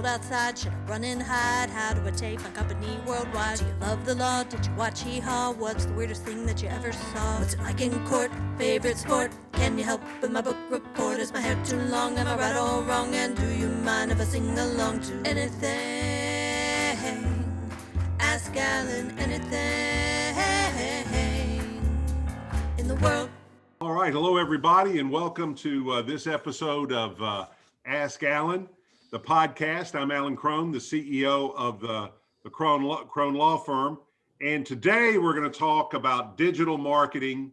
outside? Should I run and hide? How do I take my company worldwide? Do you love the law? Did you watch Hee-Haw? What's the weirdest thing that you ever saw? What's it like in court? Favorite sport? Can you help with my book report? Is my hair too long? Am I right or wrong? And do you mind if I sing along to anything? Ask Alan anything in the world. All right. Hello, everybody, and welcome to this episode of Ask Alan, the podcast. I'm Alan Crone, the CEO of the Crone Law Firm. And today we're going to talk about digital marketing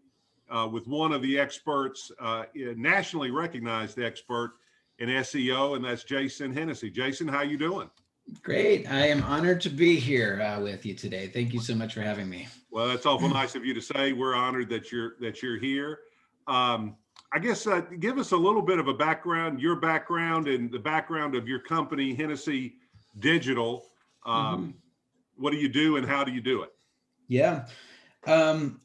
with one of the experts, nationally recognized expert in SEO, and that's Jason Hennessey. Jason, how you doing? Great. I am honored to be here with you today. Thank you so much for having me. Well, that's awful nice of you to say. We're honored that you're here. I guess give us a little bit of a background, your background and the background of your company, Hennessey Digital. What do you do and how do you do it? Yeah.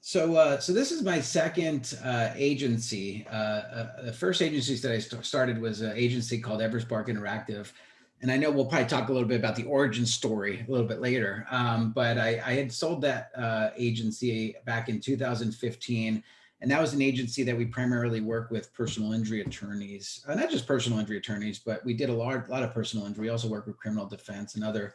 So this is my second agency. The first agency that I started was an agency called Everspark Interactive. And I know we'll probably talk a little bit about the origin story a little bit later. But I had sold that agency back in 2015. And that was an agency that we primarily work with personal injury attorneys, not just personal injury attorneys, but we did a lot of personal injury. We also work with criminal defense and other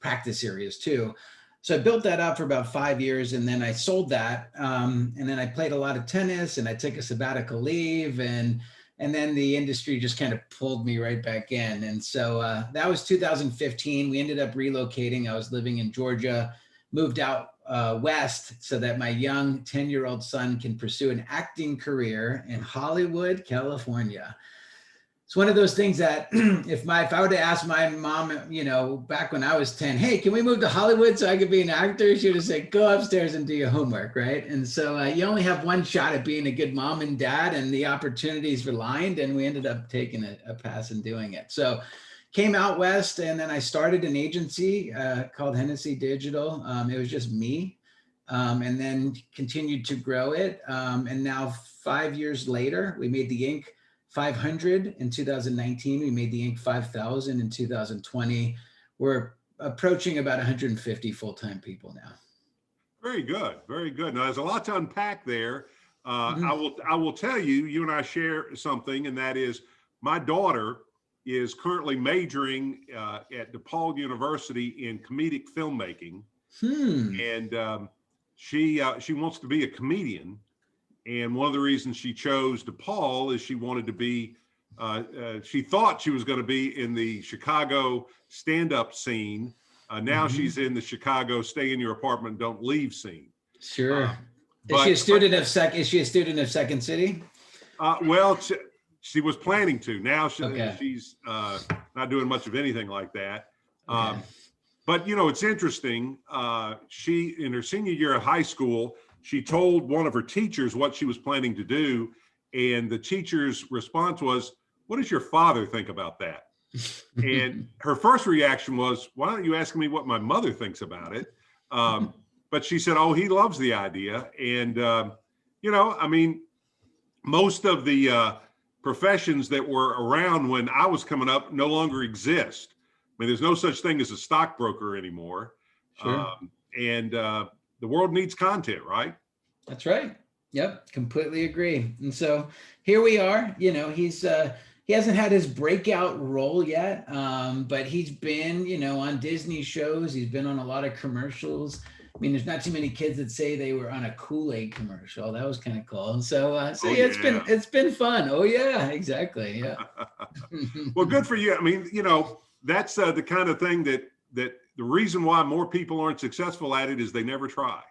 practice areas too. So I built that up for about 5 years, and then I sold that. And then I played a lot of tennis, and I took a sabbatical leave, and then the industry just kind of pulled me right back in. And so that was 2015. We ended up relocating. I was living in Georgia, moved out west so that my young 10-year-old son can pursue an acting career in Hollywood, California. It's one of those things that if I were to ask my mom, back when I was 10, hey, can we move to Hollywood so I could be an actor? She would have said, go upstairs and do your homework, right? And so you only have one shot at being a good mom and dad, and the opportunities were lined, and we ended up taking a pass and doing it. So came out west, and then I started an agency called Hennessey Digital. It was just me, and then continued to grow it. And now 5 years later, we made the Inc. 500 in 2019. We made the Inc. 5000 in 2020. We're approaching about 150 full-time people now. Very good. Very good. Now, there's a lot to unpack there. I will tell you, you and I share something, and that is my daughter is currently majoring at DePaul University in comedic filmmaking. And she wants to be a comedian. And one of the reasons she chose DePaul is she wanted to be, she thought she was going to be in the Chicago stand-up scene. Now she's in the Chicago stay in your apartment, don't leave scene. Sure. Is she a student of Second City? Well, she was planning to. Now she's not doing much of anything like that. Okay. But, it's interesting. She, in her senior year of high school, she told one of her teachers what she was planning to do. And the teacher's response was, what does your father think about that? And her first reaction was, why don't you ask me what my mother thinks about it? But she said, oh, he loves the idea. And, most of the professions that were around when I was coming up no longer exist. I mean, there's no such thing as a stockbroker anymore. Sure. The world needs content, right? That's right. Yep, completely agree. And so here we are. He hasn't had his breakout role yet, but he's been, on Disney shows. He's been on a lot of commercials. I mean, there's not too many kids that say they were on a Kool-Aid commercial. That was kind of cool. So yeah, it's been fun. Oh yeah, exactly. Yeah. Well, good for you. I mean, that's the kind of thing that the reason why more people aren't successful at it is they never try.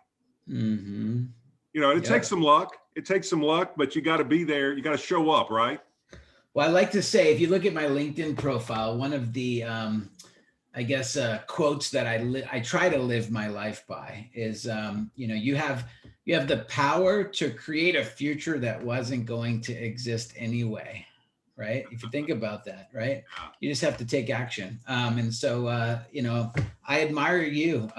It takes some luck. It takes some luck, but you got to be there. You got to show up, right? Well, I like to say, if you look at my LinkedIn profile, one of the, quotes that I try to live my life by is, you have the power to create a future that wasn't going to exist anyway. Right? If you think about that, right? You just have to take action. And so, I admire you.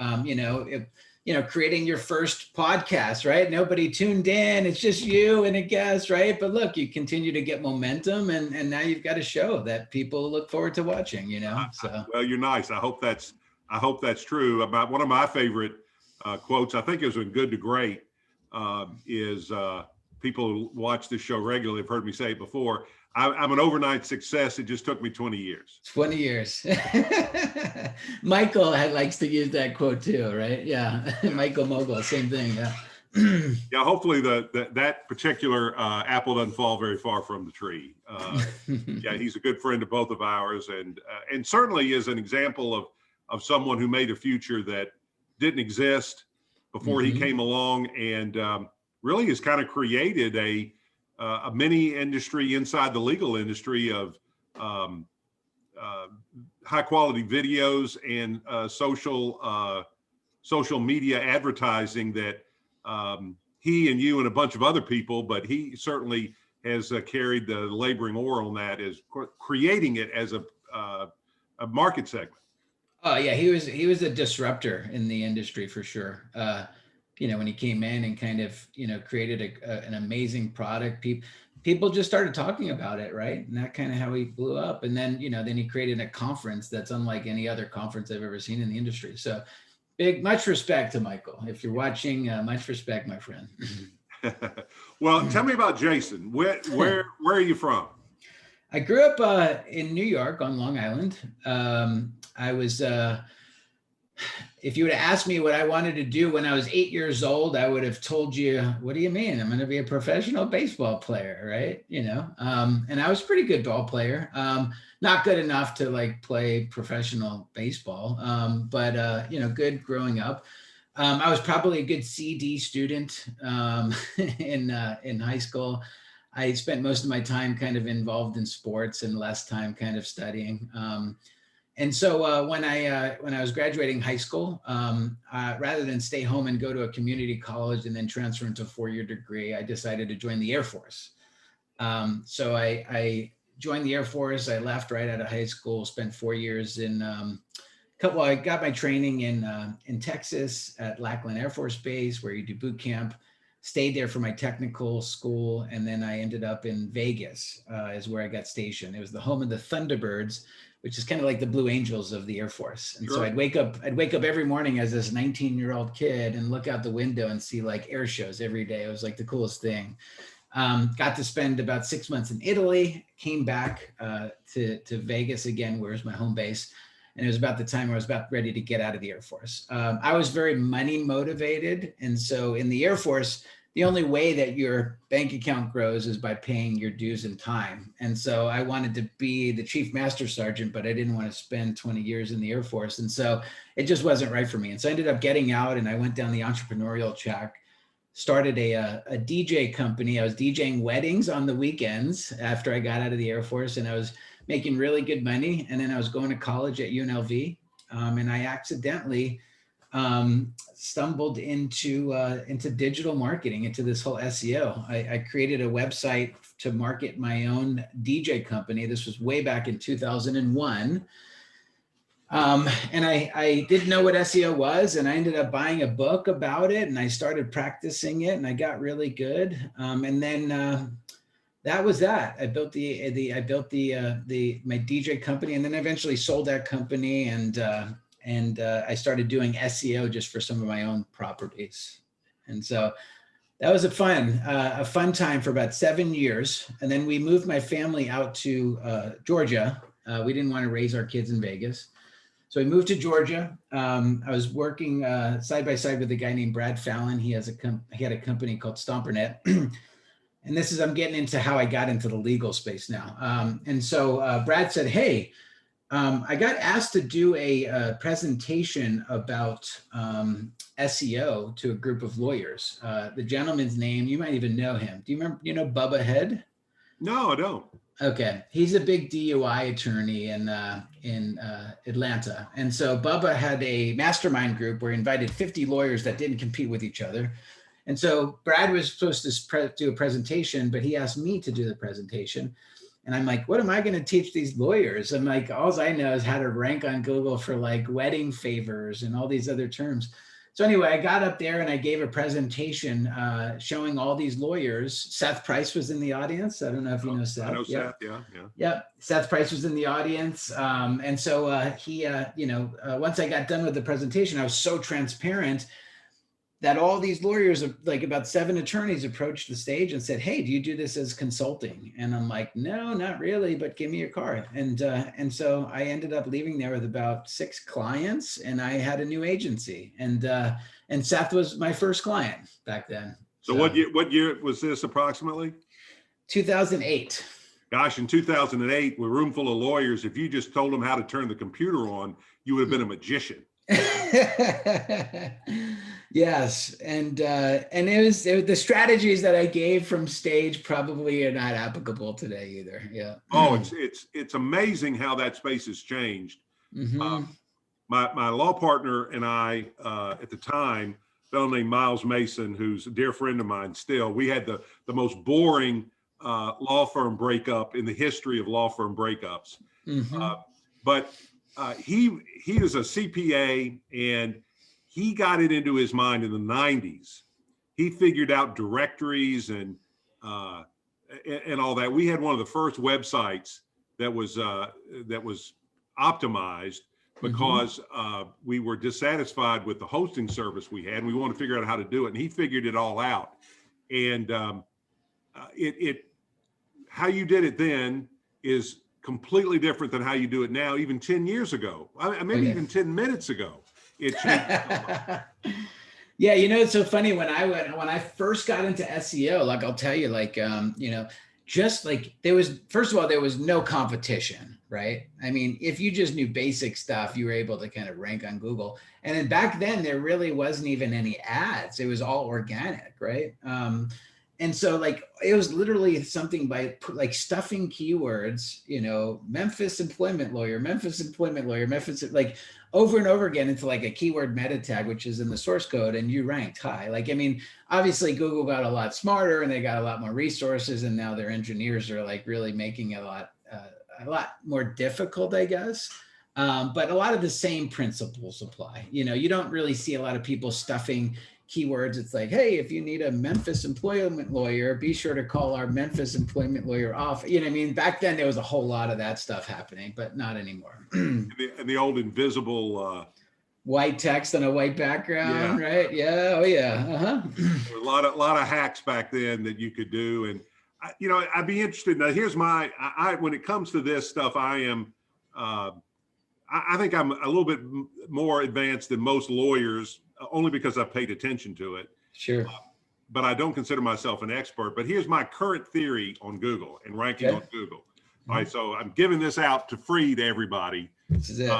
creating your first podcast, right? Nobody tuned in. It's just you and a guest, right? But look, you continue to get momentum, and now you've got a show that people look forward to watching, so. Well, you're nice. I hope that's true. About one of my favorite quotes, I think it was in Good to Great, is people who watch this show regularly have heard me say it before. I'm an overnight success. It just took me 20 years. 20 years. Michael likes to use that quote too, right? Yeah. Michael Mogul, same thing. Yeah. Yeah. Hopefully that particular apple doesn't fall very far from the tree. Yeah, he's a good friend of both of ours, and certainly is an example of someone who made a future that didn't exist before he came along, and really has kind of created a mini industry inside the legal industry of high quality videos and social media advertising that he and you and a bunch of other people, but he certainly has carried the laboring oar on that, as creating it as a market segment. Oh yeah, he was a disruptor in the industry for sure. When he came in and kind of, created an amazing product, people just started talking about it, right? And that kind of how he blew up. And then, then he created a conference that's unlike any other conference I've ever seen in the industry. So much respect to Michael. If you're watching, much respect, my friend. Well, tell me about Jason. Where are you from? I grew up in New York on Long Island. I was, if you would have asked me what I wanted to do when I was 8 years old, I would have told you, what do you mean? I'm going to be a professional baseball player, right? And I was a pretty good ball player. Not good enough to play professional baseball, but good growing up. I was probably a good CD student in high school. I spent most of my time kind of involved in sports and less time kind of studying. And so when I was graduating high school, rather than stay home and go to a community college and then transfer into a 4-year degree, I decided to join the Air Force. So I joined the Air Force. I left right out of high school, spent 4 years I got my training in Texas at Lackland Air Force Base, where you do boot camp. Stayed there for my technical school, and then I ended up in Vegas, is where I got stationed. It was the home of the Thunderbirds, which is kind of like the Blue Angels of the Air Force. And so I'd wake up every morning as this 19-year-old kid and look out the window and see air shows every day. It was the coolest thing. Got to spend about 6 months in Italy, came back to Vegas again, where's my home base. And it was about the time I was about ready to get out of the Air Force. I was very money motivated. And so in the Air Force, the only way that your bank account grows is by paying your dues in time. And so I wanted to be the chief master sergeant, but I didn't want to spend 20 years in the Air Force. And so it just wasn't right for me. And so I ended up getting out, and I went down the entrepreneurial track, started a DJ company. I was DJing weddings on the weekends after I got out of the Air Force, and I was making really good money. And then I was going to college at UNLV, and I accidentally stumbled into digital marketing, into this whole SEO. I created a website to market my own DJ company. This was way back in 2001. And I didn't know what SEO was, and I ended up buying a book about it, and I started practicing it, and I got really good. And then that was that. I built my DJ company, and then eventually sold that company, and I started doing SEO just for some of my own properties. And so that was a fun time for about 7 years. And then we moved my family out to Georgia. We didn't want to raise our kids in Vegas. So we moved to Georgia. I was working side by side with a guy named Brad Fallon. He had a company called Stompernet. And I'm getting into how I got into the legal space now. And so Brad said, hey, I got asked to do a presentation about SEO to a group of lawyers. The gentleman's name, you might even know him. Do you remember, Bubba Head? No, I don't. Okay. He's a big DUI attorney in Atlanta. And so Bubba had a mastermind group where he invited 50 lawyers that didn't compete with each other. And so Brad was supposed to do a presentation, but he asked me to do the presentation. And I'm like, what am I going to teach these lawyers? I'm like, all I know is how to rank on Google for wedding favors and all these other terms. So anyway, I got up there and I gave a presentation showing all these lawyers. Seth Price was in the audience. I don't know if you know Seth. I know Yep. Seth. Yeah. Yeah. Yep. Seth Price was in the audience. And so he, once I got done with the presentation, I was so transparent that all these lawyers, like about 7 attorneys, approached the stage and said, "Hey, do you do this as consulting?" And I'm like, "No, not really, but give me your card." And so I ended up leaving there with about 6 clients, and I had a new agency. And Seth was my first client back then. So what year was this approximately? 2008. Gosh, in 2008, with a room full of lawyers, if you just told them how to turn the computer on, you would have been a magician. Yes, and it was the strategies that I gave from stage probably are not applicable today either. Yeah. Oh, it's amazing how that space has changed. Mm-hmm. My law partner and I at the time, a fellow named Miles Mason, who's a dear friend of mine still, we had the most boring law firm breakup in the history of law firm breakups. Mm-hmm. But he was a CPA, and he got it into his mind in the 90s. He figured out directories and all that. We had one of the first websites that was optimized because we were dissatisfied with the hosting service we had. And we wanted to figure out how to do it, and he figured it all out. And how you did it then is completely different than how you do it now, even 10 years ago. Maybe even 10 minutes ago. It changed. Yeah, it's so funny when I first got into SEO, like I'll tell you, like just like there was no competition, right? I mean, if you just knew basic stuff, you were able to kind of rank on Google. And then back then there really wasn't even any ads. It was all organic, right? And so like, it was literally something by like stuffing keywords, Memphis employment lawyer, Memphis like over and over again into like a keyword meta tag, which is in the source code, and you ranked high. Like, I mean, obviously Google got a lot smarter and they got a lot more resources, and now their engineers are like really making a lot more difficult, I guess. But a lot of the same principles apply. You don't really see a lot of people stuffing keywords. It's like, hey, if you need a Memphis employment lawyer, be sure to call our Memphis employment lawyer off. I mean, back then there was a whole lot of that stuff happening, but not anymore. And the old invisible white text on a white background, right? Yeah. Oh yeah. There were a lot of hacks back then that you could do. And I'd be interested. Now here's when it comes to this stuff, I am I think I'm a little bit more advanced than most lawyers, only because I've paid attention to it. Sure. But I don't consider myself an expert. But here's my current theory on Google and ranking on Google. All right, so I'm giving this out to free to everybody. This is it.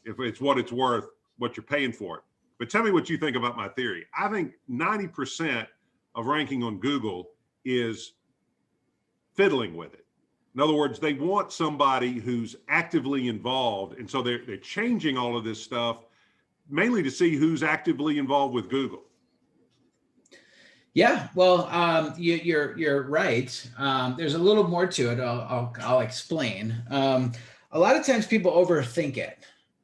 If it's what it's worth, what you're paying for it. But tell me what you think about my theory. I think 90% of ranking on Google is fiddling with it. In other words, they want somebody who's actively involved. And so they're changing all of this stuff mainly to see who's actively involved with Google. Yeah, well, you're right. There's a little more to it. I'll explain. A lot of times people overthink it,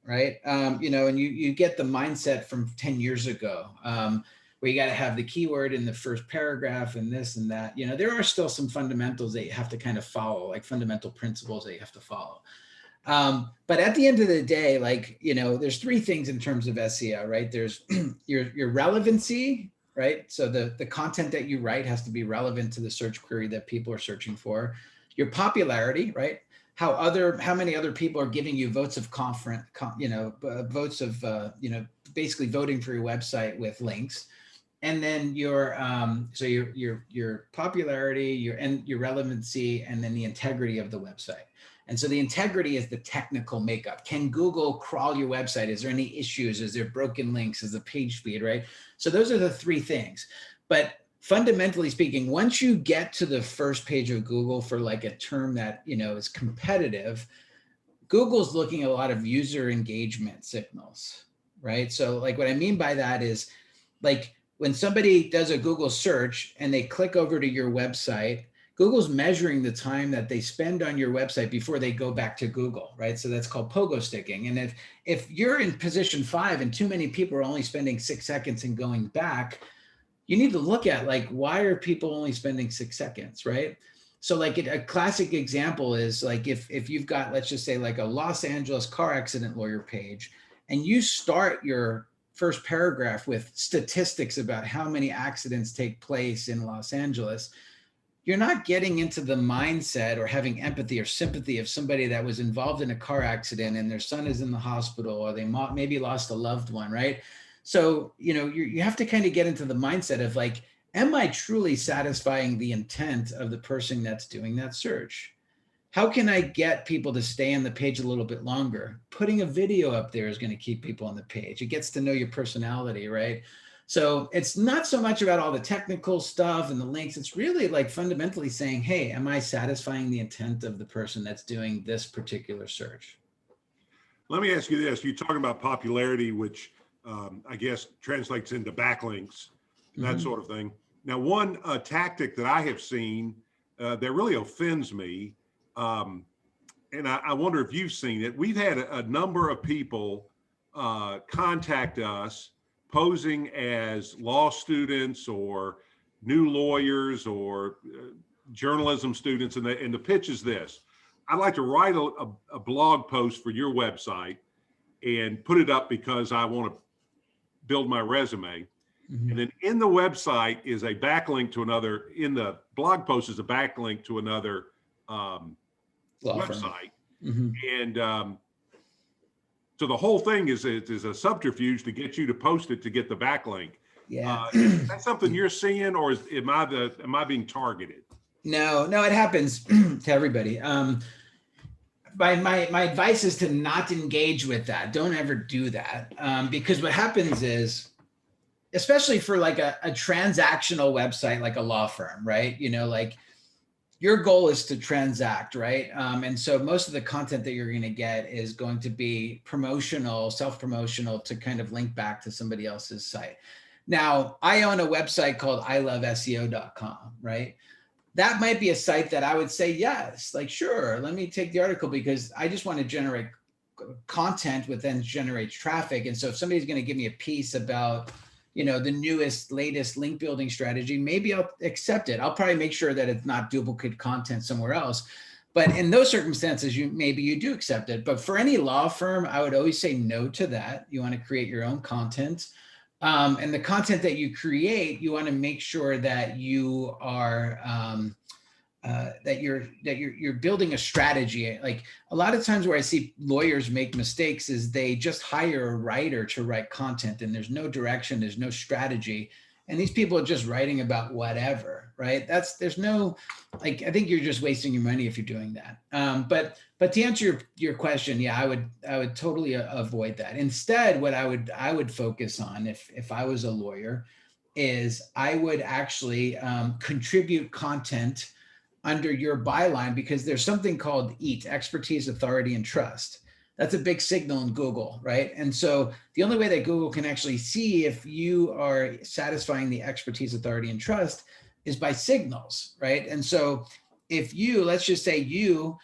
right? And you get the mindset from 10 years ago, where you got to have the keyword in the first paragraph and this and that. There are still some fundamentals that you have to kind of follow, like fundamental principles that you have to follow. But at the end of the day, like, there's 3 things in terms of SEO, right? There's your relevancy, right? So the content that you write has to be relevant to the search query that people are searching for. Your popularity, right? How many other people are giving you votes of votes of, basically voting for your website with links. And then your popularity, your relevancy, and then the integrity of the website. And so the integrity is the technical makeup. Can Google crawl your website? Is there any issues? Is there broken links? Is the page speed, right? So those are the 3 things. But fundamentally speaking, once you get to the first page of Google for like a term that, is competitive, Google's looking at a lot of user engagement signals, right? So like what I mean by that is like when somebody does a Google search and they click over to your website, Google's measuring the time that they spend on your website before they go back to Google, right? So that's called pogo sticking. And if you're in position 5 and too many people are only spending 6 seconds and going back, you need to look at like, why are people only spending 6 seconds, right? So like a classic example is like if you've got, let's just say like a Los Angeles car accident lawyer page, and you start your first paragraph with statistics about how many accidents take place in Los Angeles, you're not getting into the mindset or having empathy or sympathy of somebody that was involved in a car accident and their son is in the hospital, or they maybe lost a loved one, right? So, you have to kind of get into the mindset of like, am I truly satisfying the intent of the person that's doing that search? How can I get people to stay on the page a little bit longer? Putting a video up there is going to keep people on the page. It gets to know your personality, right? So it's not so much about all the technical stuff and the links. It's really like fundamentally saying, hey, am I satisfying the intent of the person that's doing this particular search? Let me ask you this. You're talking about popularity, which I guess translates into backlinks, that sort of thing. Now, one tactic that I have seen that really offends me, and I wonder if you've seen it. We've had a number of people contact us posing as law students or new lawyers or journalism students, and the pitch is this: I'd like to write a blog post for your website and put it up because I want to build my resume. And then in the website is a backlink to another, in the blog post is a backlink to another website. And so the whole thing is a subterfuge to get you to post it to get the backlink. Yeah. Is that something you're seeing, or am I being targeted? No, it happens to everybody. My advice is to not engage with that. Don't ever do that. Because what happens is, especially for like a transactional website, like a law firm, right? Like your goal is to transact, right? And so most of the content that you're going to get is going to be promotional, self-promotional, to kind of link back to somebody else's site. Now, I own a website called iloveseo.com, right? That might be a site that I would say, yes, like, sure, let me take the article because I just want to generate content, which then generates traffic. And so if somebody's going to give me a piece about, the newest, latest link building strategy, maybe I'll accept it. I'll probably make sure that it's not duplicate content somewhere else. But in those circumstances, maybe you do accept it. But for any law firm, I would always say no to that. You want to create your own content. And the content that you create, you want to make sure that you are that you're building a strategy. Like a lot of times where I see lawyers make mistakes is they just hire a writer to write content, and there's no direction, there's no strategy, and these people are just writing about whatever, right? There's no, like, I think you're just wasting your money if you're doing that. But to answer your question, yeah, I would totally avoid that. Instead, what I would focus on if I was a lawyer is I would actually contribute content under your byline, because there's something called EAT, expertise, authority, and trust. That's a big signal in Google, right? And so the only way that Google can actually see if you are satisfying the expertise, authority, and trust is by signals, right? And so if you, let's just say you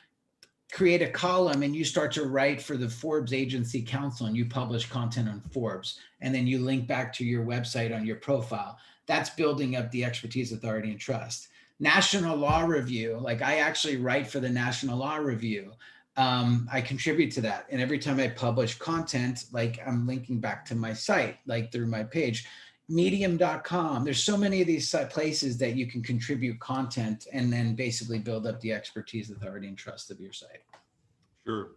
create a column and you start to write for the Forbes Agency Council and you publish content on Forbes, and then you link back to your website on your profile, that's building up the expertise, authority, and trust. National Law Review, like I actually write for the National Law Review. I contribute to that. And every time I publish content, like I'm linking back to my site, like through my page. Medium.com. There's so many of these places that you can contribute content and then basically build up the expertise, authority, and trust of your site. Sure.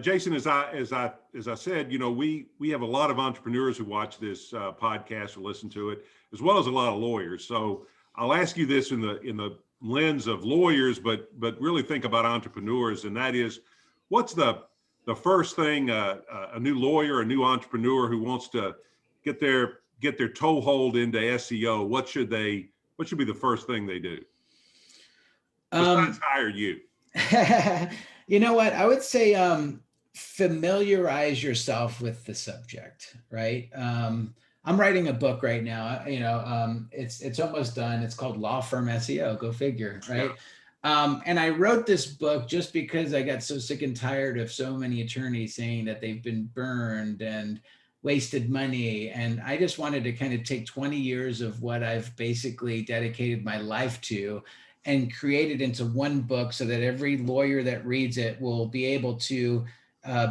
Jason, as I said, we have a lot of entrepreneurs who watch this podcast or listen to it, as well as a lot of lawyers. So I'll ask you this in the lens of lawyers, but really think about entrepreneurs, and that is, what's the first thing a new lawyer, a new entrepreneur who wants to get their toehold into SEO, what should be the first thing they do besides hire you? You know what? I would say familiarize yourself with the subject, right? I'm writing a book right now. It's almost done. It's called Law Firm SEO. Go figure, right? And I wrote this book just because I got so sick and tired of so many attorneys saying that they've been burned and wasted money. And I just wanted to kind of take 20 years of what I've basically dedicated my life to and create it into one book so that every lawyer that reads it will be able to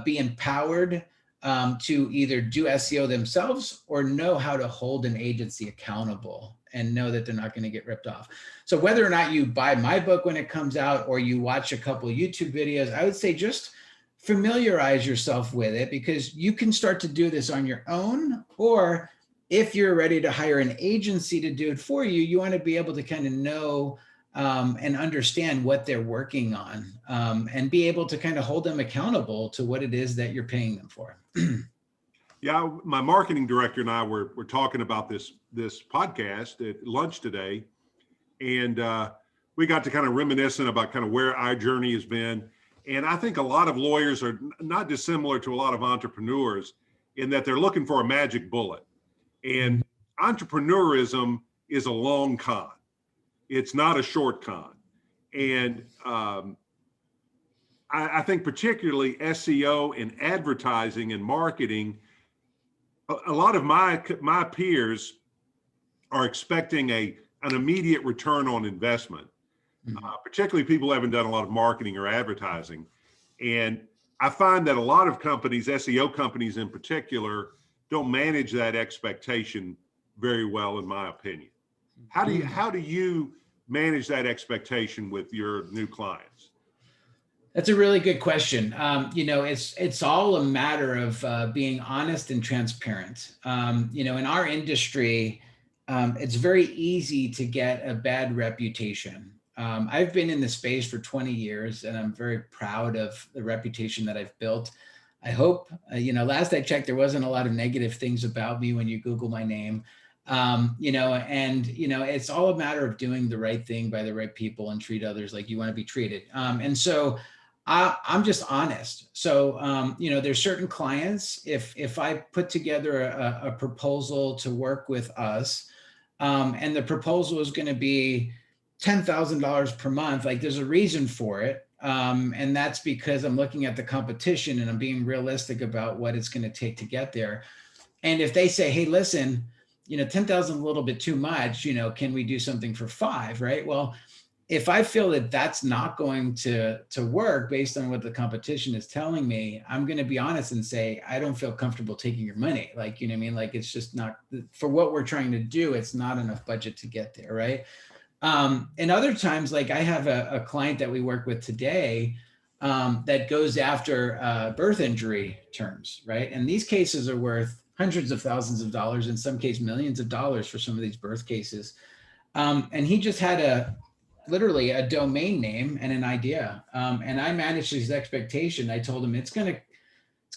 be empowered to either do SEO themselves or know how to hold an agency accountable and know that they're not going to get ripped off. So whether or not you buy my book when it comes out or you watch a couple of YouTube videos, I would say just familiarize yourself with it, because you can start to do this on your own, or if you're ready to hire an agency to do it for you, you want to be able to kind of know and understand what they're working on, and be able to kind of hold them accountable to what it is that you're paying them for. Yeah, my marketing director and I were talking about this podcast at lunch today, and we got to kind of reminiscing about kind of where our journey has been. And I think a lot of lawyers are not dissimilar to a lot of entrepreneurs in that they're looking for a magic bullet. And entrepreneurism is a long con. It's not a short con. And I think particularly SEO and advertising and marketing, a lot of my peers are expecting an immediate return on investment, particularly people who haven't done a lot of marketing or advertising. And I find that a lot of companies, SEO companies in particular, don't manage that expectation very well, in my opinion. How do you manage that expectation with your new clients? That's a really good question. It's all a matter of being honest and transparent. In our industry, it's very easy to get a bad reputation. I've been in the space for 20 years, and I'm very proud of the reputation that I've built. I hope, last I checked, there wasn't a lot of negative things about me when you Google my name. It's all a matter of doing the right thing by the right people and treat others like you want to be treated. And so I'm just honest. So, there's certain clients, if I put together a proposal to work with us, and the proposal is going to be $10,000 per month, like there's a reason for it. And that's because I'm looking at the competition and I'm being realistic about what it's going to take to get there. And if they say, hey, listen, 10,000 a little bit too much, can we do something for 5, right? Well, if I feel that that's not going to work based on what the competition is telling me, I'm going to be honest and say, I don't feel comfortable taking your money. Like, you know what I mean? Like, it's just not, for what we're trying to do, it's not enough budget to get there, right? And other times, like I have a client that we work with today that goes after birth injury terms, right? And these cases are worth hundreds of thousands of dollars, in some cases millions of dollars for some of these birth cases. And he just had literally a domain name and an idea. And I managed his expectation. I told him it's going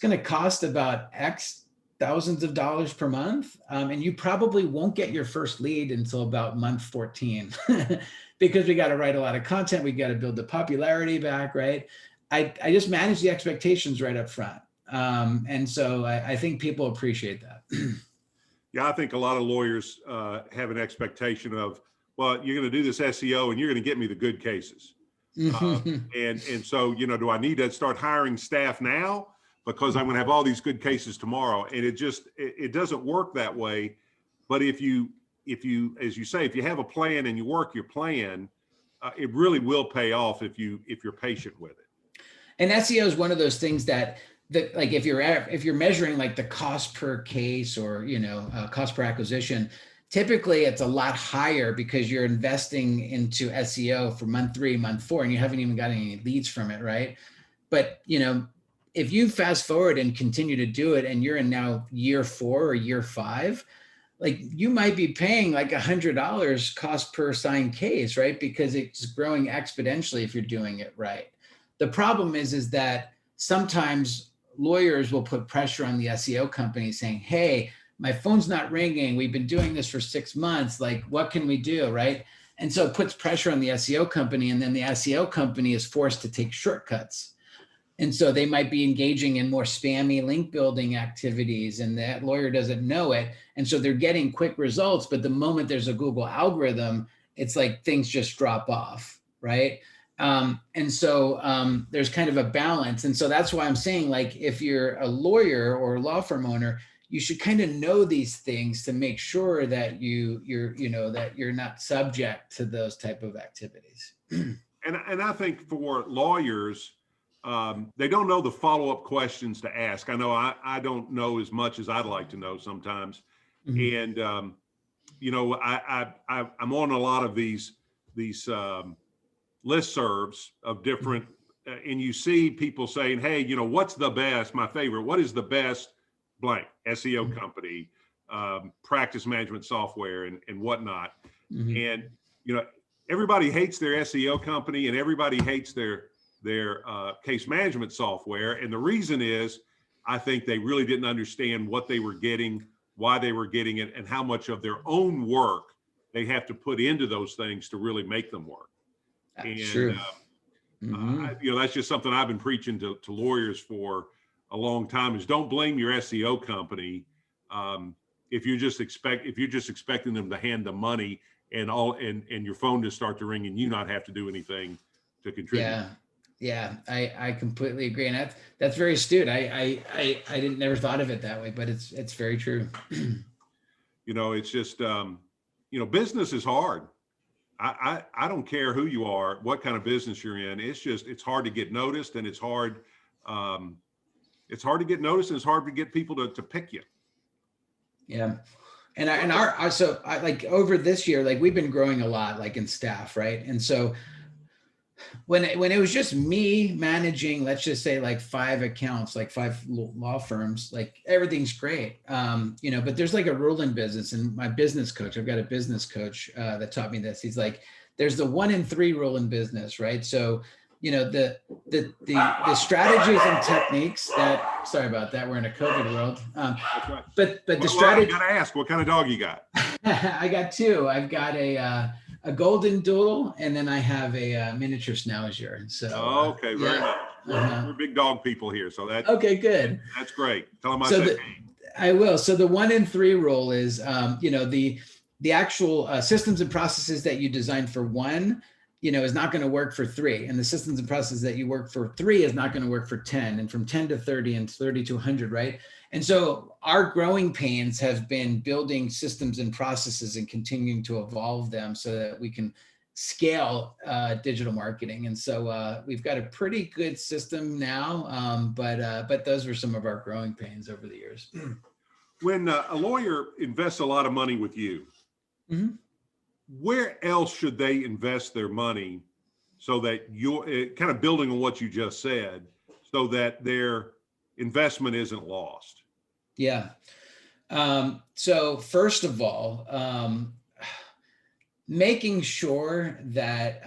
to cost about X thousands of dollars per month. And you probably won't get your first lead until about month 14 because we got to write a lot of content. We got to build the popularity back, right? I just manage the expectations right up front. And so I think people appreciate that. Yeah, I think a lot of lawyers have an expectation of, well, you're going to do this SEO and you're going to get me the good cases. And so, do I need to start hiring staff now because I'm going to have all these good cases tomorrow? And it doesn't work that way. But if you, as you say, if you have a plan and you work your plan, it really will pay off if you're patient with it. And SEO is one of those things that like if you're measuring like the cost per case or, cost per acquisition, typically it's a lot higher because you're investing into SEO for month 3, month 4, and you haven't even got any leads from it, right? But, if you fast forward and continue to do it and you're in now year 4 or year 5, like you might be paying like $100 cost per signed case, right? Because it's growing exponentially if you're doing it right. The problem is that sometimes lawyers will put pressure on the SEO company saying, hey, my phone's not ringing. We've been doing this for 6 months. Like, what can we do, right? And so it puts pressure on the SEO company, and then the SEO company is forced to take shortcuts. And so they might be engaging in more spammy link building activities, and that lawyer doesn't know it. And so they're getting quick results, but the moment there's a Google algorithm, it's like things just drop off, right? And so there's kind of a balance. And so that's why I'm saying, like, if you're a lawyer or a law firm owner, you should kind of know these things to make sure that you're not subject to those type of activities. And I think for lawyers, they don't know the follow-up questions to ask. I know I don't know as much as I'd like to know sometimes. Mm-hmm. And, I'm on a lot of these listservs of different, and you see people saying, hey, what's the best, my favorite, what is the best blank SEO company, practice management software and whatnot. And, everybody hates their SEO company and everybody hates their case management software. And the reason is, I think they really didn't understand what they were getting, why they were getting it, and how much of their own work they have to put into those things to really make them work. And, true. That's just something I've been preaching to lawyers for a long time, is don't blame your SEO company. If you're just expecting them to hand the money and your phone just start to ring and you not have to do anything to contribute. Yeah, I completely agree, and that's very astute. I never thought of it that way, but it's very true. It's just business is hard. I don't care who you are, what kind of business you're in. It's hard to get noticed, and it's hard to get noticed, and it's hard to get people to pick you. Yeah. And so like over this year, like we've been growing a lot, like in staff, right? And so when it was just me managing, let's just say like 5 accounts, like 5 law firms, like everything's great. But there's like a rule in business, and my business coach, I've got a business coach that taught me this. He's like, there's the 1 in 3 rule in business, right? So, the strategies and techniques that, sorry about that, we're in a COVID world. But the strategy. I gotta ask, what kind of dog you got? I got 2. I've got a golden doodle, and then I have a miniature schnauzer. So okay, very nice. We're big dog people here, so that's okay. Good. That's great. Tell them I said I will. So the 1 in 3 rule is, the actual systems and processes that you design for 1, is not going to work for 3, and the systems and processes that you work for 3 is not going to work for 10, and from 10 to 30 and 30 to 100, right? And so our growing pains have been building systems and processes and continuing to evolve them so that we can scale digital marketing. And so we've got a pretty good system now, but those were some of our growing pains over the years. When a lawyer invests a lot of money with you, mm-hmm. where else should they invest their money so that you're kind of building on what you just said, so that their investment isn't lost? Yeah. So first of all, making sure that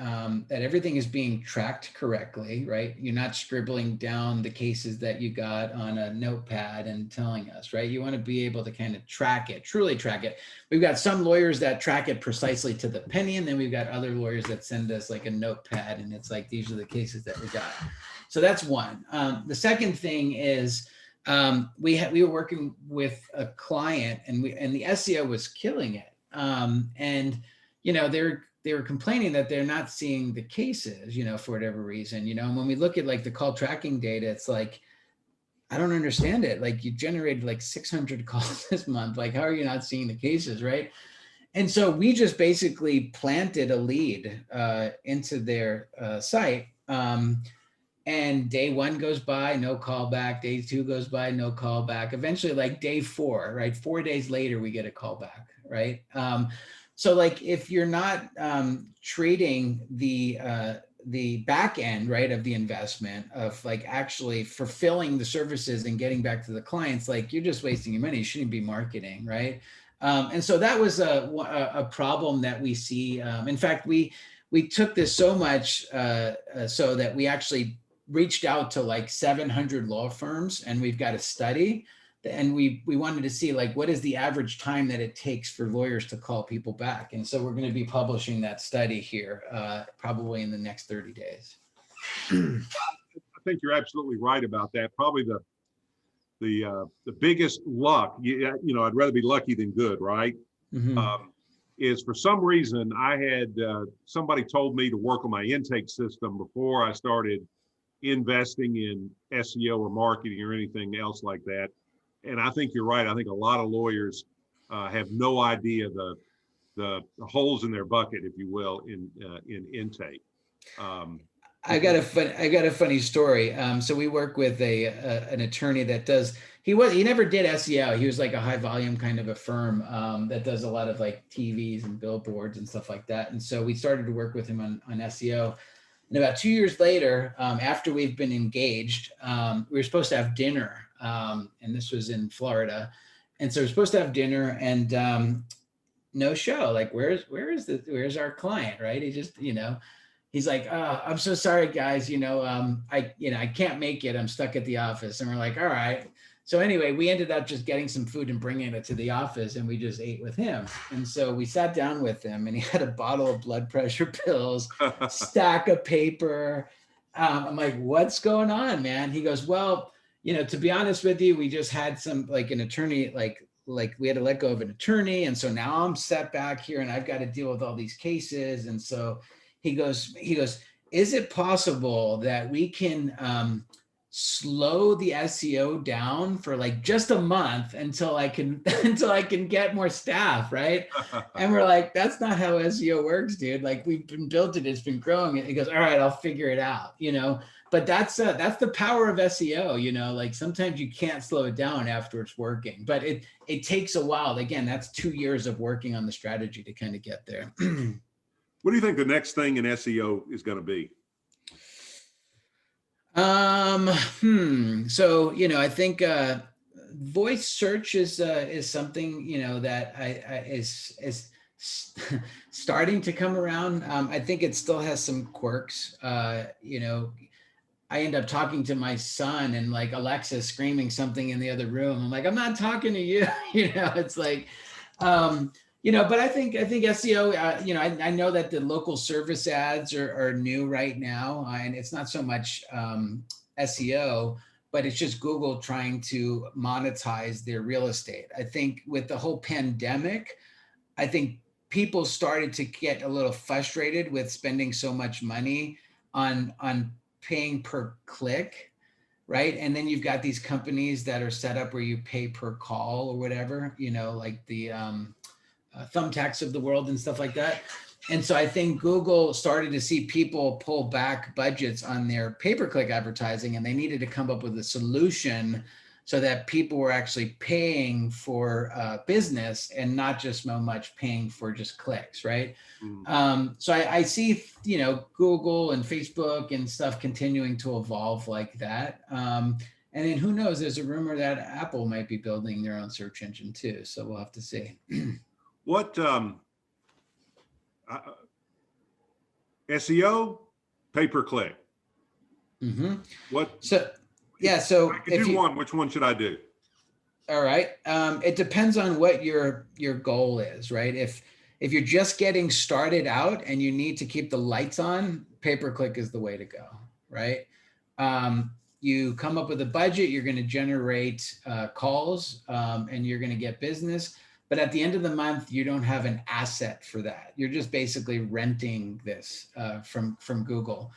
that everything is being tracked correctly, right? You're not scribbling down the cases that you got on a notepad and telling us, right? You want to be able to kind of track it, truly track it. We've got some lawyers that track it precisely to the penny, and then we've got other lawyers that send us like a notepad, and it's like, these are the cases that we got. So that's one. The second thing is we were working with a client, and the SEO was killing it, and they were complaining that they're not seeing the cases, for whatever reason, and when we look at like the call tracking data, it's like, I don't understand it. Like, you generated like 600 calls this month. Like, how are you not seeing the cases, right? And so we just basically planted a lead into their site. And day 1 goes by, no call back. Day 2 goes by, no call back. Eventually, like day 4, right? 4 days later, we get a call back, right? So like, if you're not treating the back end, right, of the investment of like actually fulfilling the services and getting back to the clients, like, you're just wasting your money. You shouldn't be marketing, right? And so that was a problem that we see. In fact, we took this so much so that we actually reached out to like 700 law firms, and we've got a study. And we wanted to see, like, what is the average time that it takes for lawyers to call people back. And so we're going to be publishing that study here probably in the next 30 days. I think you're absolutely right about that. Probably the biggest luck, I'd rather be lucky than good, right? Is for some reason I had somebody told me to work on my intake system before I started investing in SEO or marketing or anything else like that. And I think you're right. I think a lot of lawyers have no idea the holes in their bucket, if you will, in intake. I got a funny story. So we work with an attorney that does. He never did SEO. He was like a high volume kind of a firm that does a lot of like TVs and billboards and stuff like that. And so we started to work with him on SEO. And about 2 years later, after we've been engaged, we were supposed to have dinner, and this was in Florida. And so we're supposed to have dinner, and no show. Like, where's our client, right? He just, he's like, oh, I'm so sorry, guys. I can't make it. I'm stuck at the office. And we're like, all right. So anyway, we ended up just getting some food and bringing it to the office, and we just ate with him. And so we sat down with him, and he had a bottle of blood pressure pills, stack of paper. I'm like, what's going on, man? He goes, well, to be honest with you, we just had an attorney, like we had to let go of an attorney. And so now I'm set back here and I've got to deal with all these cases. And so he goes, is it possible that we can slow the SEO down for like just a month until I can get more staff, right? And we're like, that's not how SEO works, dude. Like, we've been built it, it's been growing. And he goes, all right, I'll figure it out, But that's the power of SEO, like sometimes you can't slow it down after it's working, but it takes a while. Again, that's 2 years of working on the strategy to kind of get there. What do you think the next thing in SEO is going to be? So, I think voice search is something, that is starting to come around. I think it still has some quirks. I end up talking to my son and like Alexa screaming something in the other room. I'm like, I'm not talking to you. It's like, but I think SEO, I know that the local service ads are new right now, and it's not so much SEO, but it's just Google trying to monetize their real estate. I think with the whole pandemic, I think people started to get a little frustrated with spending so much money on paying per click, right? And then you've got these companies that are set up where you pay per call or whatever, like the Thumbtacks of the world and stuff like that. And so I think Google started to see people pull back budgets on their pay-per-click advertising, and they needed to come up with a solution so that people were actually paying for business and not just so much paying for just clicks, right? So I see, Google and Facebook and stuff continuing to evolve like that. And then who knows, there's a rumor that Apple might be building their own search engine too. So we'll have to see. What SEO, pay-per-click? What? So if you want, which one should I do? All right. It depends on what your goal is, right? If you're just getting started out and you need to keep the lights on, pay-per-click is the way to go, right? You come up with a budget, you're going to generate calls, and you're going to get business. But at the end of the month, you don't have an asset for that. You're just basically renting this from Google.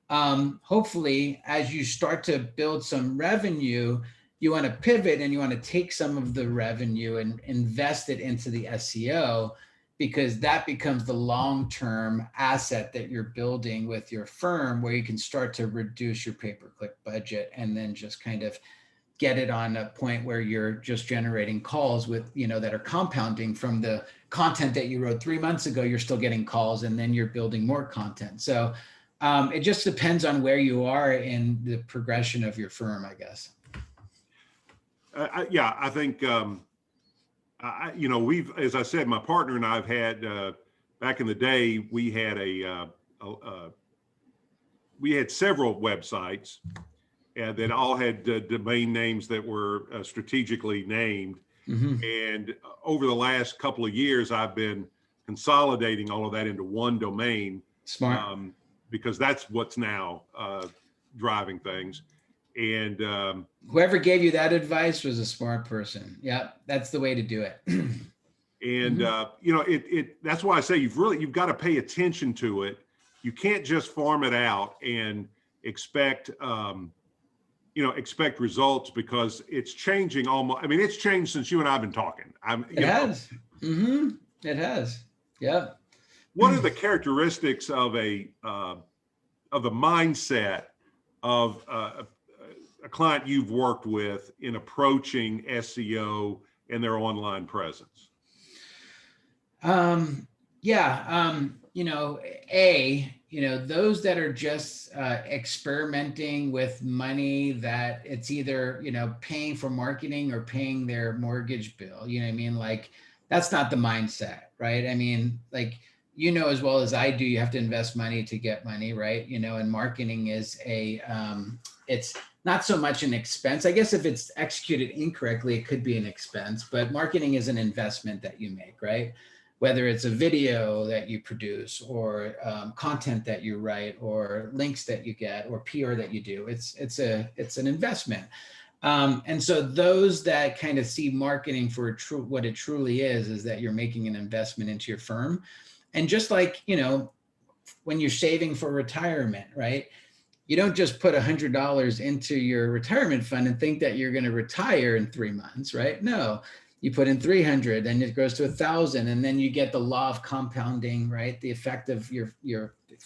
Hopefully, as you start to build some revenue, you want to pivot and you want to take some of the revenue and invest it into the SEO, because that becomes the long-term asset that you're building with your firm, where you can start to reduce your pay-per-click budget and then just kind of get it on a point where you're just generating calls with, that are compounding from the content that you wrote 3 months ago. You're still getting calls, and then you're building more content. So it just depends on where you are in the progression of your firm, I guess. I think, we've, as I said, my partner and I've had, back in the day, we had several websites that all had domain names that were strategically named. And over the last couple of years, I've been consolidating all of that into one domain. Smart. Because that's what's now driving things. And whoever gave you that advice was a smart person. Yeah, that's the way to do it. and you know, that's why I say you've got to pay attention to it. You can't just farm it out and expect expect results, because it's changing almost. I mean, it's changed since you and I've been talking. It has. It has. Yep. What are the characteristics of the mindset of a client you've worked with in approaching SEO and their online presence? Those that are just experimenting with money, that it's either, paying for marketing or paying their mortgage bill, you know what I mean? Like, that's not the mindset, right? I mean, like, as well as I do, you have to invest money to get money, right? And marketing is it's not so much an expense. I guess if it's executed incorrectly, it could be an expense, but marketing is an investment that you make, right? Whether it's a video that you produce, or content that you write, or links that you get, or PR that you do, it's an investment. And so those that kind of see marketing for what it truly is that you're making an investment into your firm. And just like, when you're saving for retirement, right? You don't just put $100 into your retirement fund and think that you're going to retire in 3 months, right? No, you put in 300, then it goes to 1,000, and then you get the law of compounding, right? The effect of your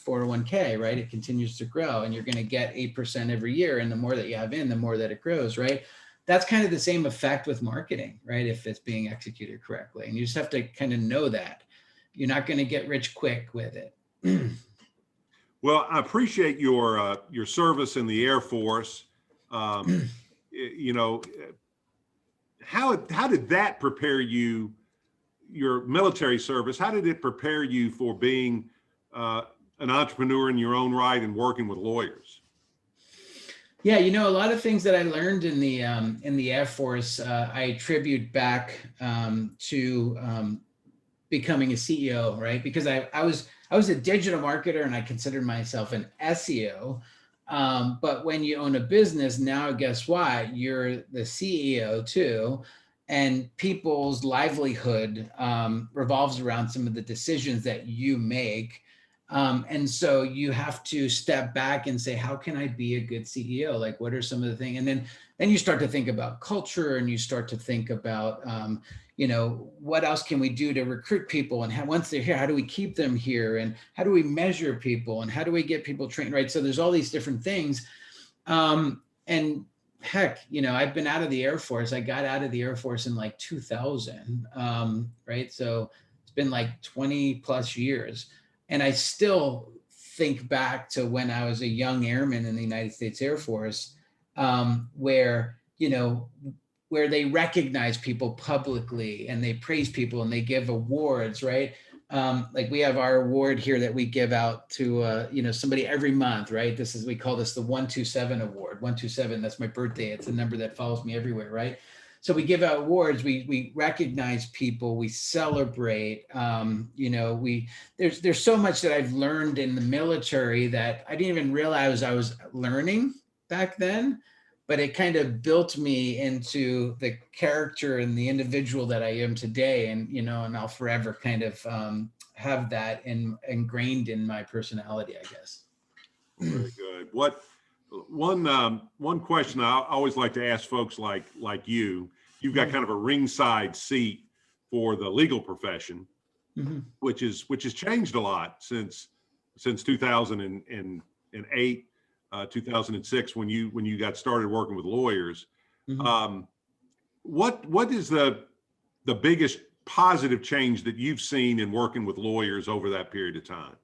401k, right? It continues to grow, and you're going to get 8% every year. And the more that you have in, the more that it grows, right? That's kind of the same effect with marketing, right? If it's being executed correctly. And you just have to kind of know that you're not going to get rich quick with it. Well, I appreciate your service in the Air Force. How did that prepare you, your military service? How did it prepare you for being an entrepreneur in your own right and working with lawyers? Yeah, a lot of things that I learned in the Air Force, I attribute back to becoming a CEO, right? Because I was a digital marketer and I considered myself an SEO. But when you own a business, now guess what? You're the CEO too. And people's livelihood revolves around some of the decisions that you make. And so you have to step back and say, how can I be a good CEO? Like, what are some of the things? And then you start to think about culture, and you start to think about, what else can we do to recruit people? And once they're here, how do we keep them here? And how do we measure people? And how do we get people trained, right? So there's all these different things. And heck, I've been out of the Air Force. I got out of the Air Force in like 2000, right? So it's been like 20 plus years. And I still think back to when I was a young airman in the United States Air Force, where they recognize people publicly and they praise people and they give awards, right? Like we have our award here that we give out to, somebody every month, right? We call this the 127 award. 127, that's my birthday. It's a number that follows me everywhere, right? So we give out awards, we recognize people, we celebrate, there's so much that I've learned in the military that I didn't even realize I was learning back then, but it kind of built me into the character and the individual that I am today. And, and I'll forever kind of have that ingrained in my personality, I guess. Very good. One question I always like to ask folks like you've got kind of a ringside seat for the legal profession, which has changed a lot since 2008, 2006, when you got started working with lawyers. What is the biggest positive change that you've seen in working with lawyers over that period of time?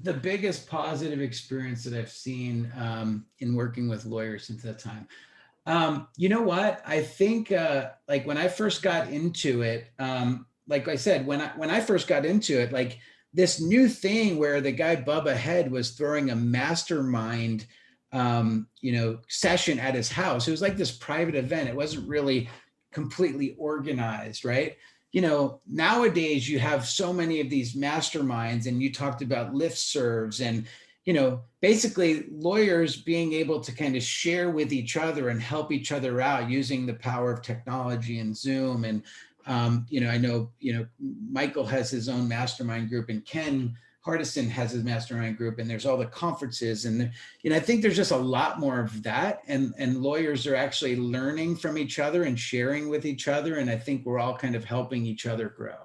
The biggest positive experience that I've seen in working with lawyers since that time. You know what? I think like when I first got into it, like I said, when I first got into it, like this new thing where the guy Bubba Head was throwing a mastermind, session at his house. It was like this private event. It wasn't really completely organized, right? nowadays you have so many of these masterminds, and you talked about listservs and, basically lawyers being able to kind of share with each other and help each other out using the power of technology and Zoom. And, I know, Michael has his own mastermind group, and Ken Hardison has his mastermind group, and there's all the conferences. And, I think there's just a lot more of that. And lawyers are actually learning from each other and sharing with each other. And I think we're all kind of helping each other grow.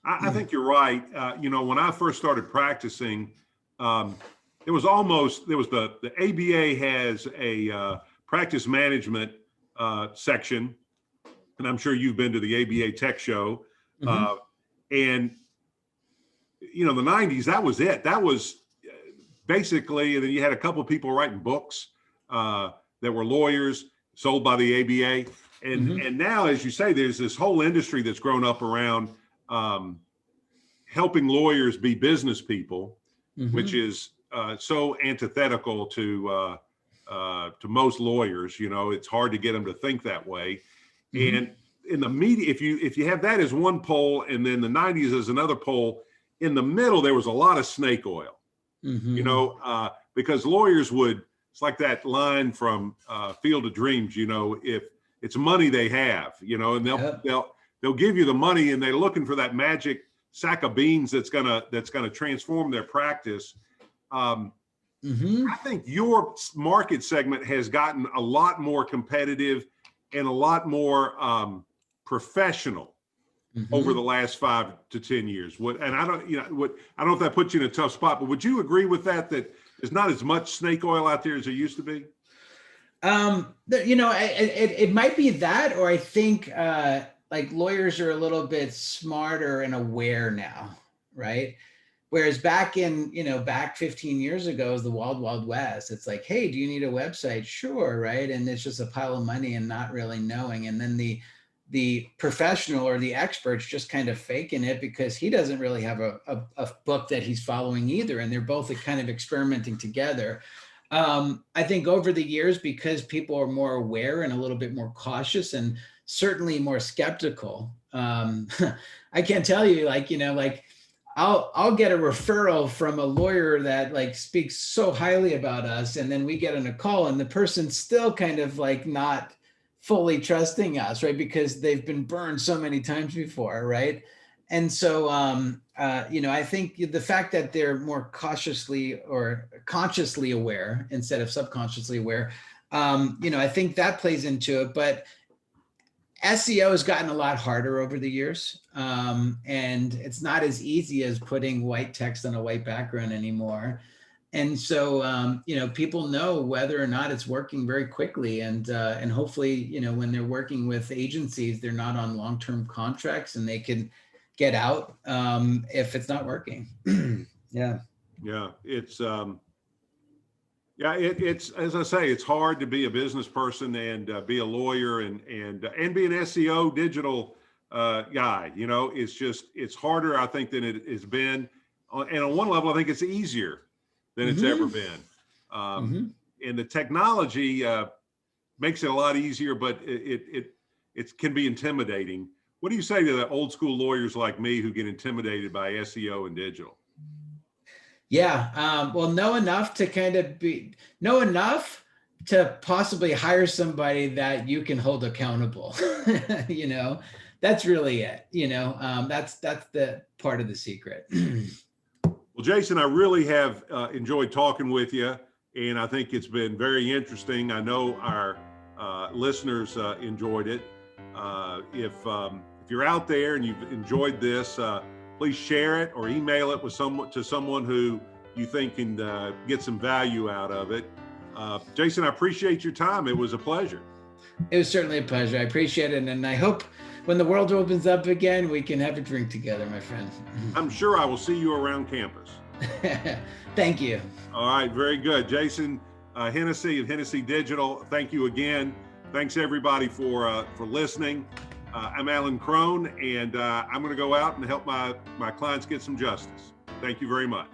I think you're right. When I first started practicing, there was the ABA has a practice management section, and I'm sure you've been to the ABA Tech Show. And the 90s, that was it. That was basically, and then you had a couple of people writing books that were lawyers sold by the ABA. And now, as you say, there's this whole industry that's grown up around helping lawyers be business people, which is so antithetical to most lawyers. It's hard to get them to think that way. And in the media, if you have that as one pole, and then the 90s as another pole, in the middle there was a lot of snake oil. Because lawyers it's like that line from Field of Dreams. If it's money they have, and they'll give you the money, and they're looking for that magic sack of beans that's gonna transform their practice. I think your market segment has gotten a lot more competitive and a lot more professional over the last 5 to 10 years. And I don't know if that puts you in a tough spot, but would you agree with that there's not as much snake oil out there as there used to be? It might be that, or I think like lawyers are a little bit smarter and aware now, right? Whereas back 15 years ago, it was the wild, wild west. It's like, hey, do you need a website? Sure, right? And it's just a pile of money and not really knowing. And then the professional or the expert's just kind of faking it because he doesn't really have a book that he's following either. And they're both kind of experimenting together. I think over the years, because people are more aware and a little bit more cautious and certainly more skeptical, I can't tell you, I'll get a referral from a lawyer that speaks so highly about us, and then we get on a call and the person's still kind of not fully trusting us, right? Because they've been burned so many times before, right? And so, I think the fact that they're more cautiously or consciously aware instead of subconsciously aware, I think that plays into it. But SEO has gotten a lot harder over the years, and it's not as easy as putting white text on a white background anymore. And so, people know whether or not it's working very quickly, and hopefully, when they're working with agencies, they're not on long-term contracts and they can get out if it's not working. Yeah. It's it's as I say, it's hard to be a business person and be a lawyer and be an SEO digital guy. It's harder, I think, than it has been. And on one level, I think it's easier than it's ever been. And the technology makes it a lot easier, but it can be intimidating. What do you say to the old school lawyers like me who get intimidated by SEO and digital? Yeah, well, know enough to possibly hire somebody that you can hold accountable. That's really it. That's the part of the secret. Well, Jason, I really have enjoyed talking with you, and I think it's been very interesting. I know our listeners enjoyed it. If you're out there and you've enjoyed this, please share it or email it with someone who you think can get some value out of it. Jason, I appreciate your time. It was a pleasure. It was certainly a pleasure. I appreciate it. And I hope when the world opens up again, we can have a drink together, my friend. I'm sure I will see you around campus. Thank you. All right. Very good. Jason Hennessey of Hennessey Digital. Thank you again. Thanks everybody for listening. I'm Alan Crone, and I'm going to go out and help my clients get some justice. Thank you very much.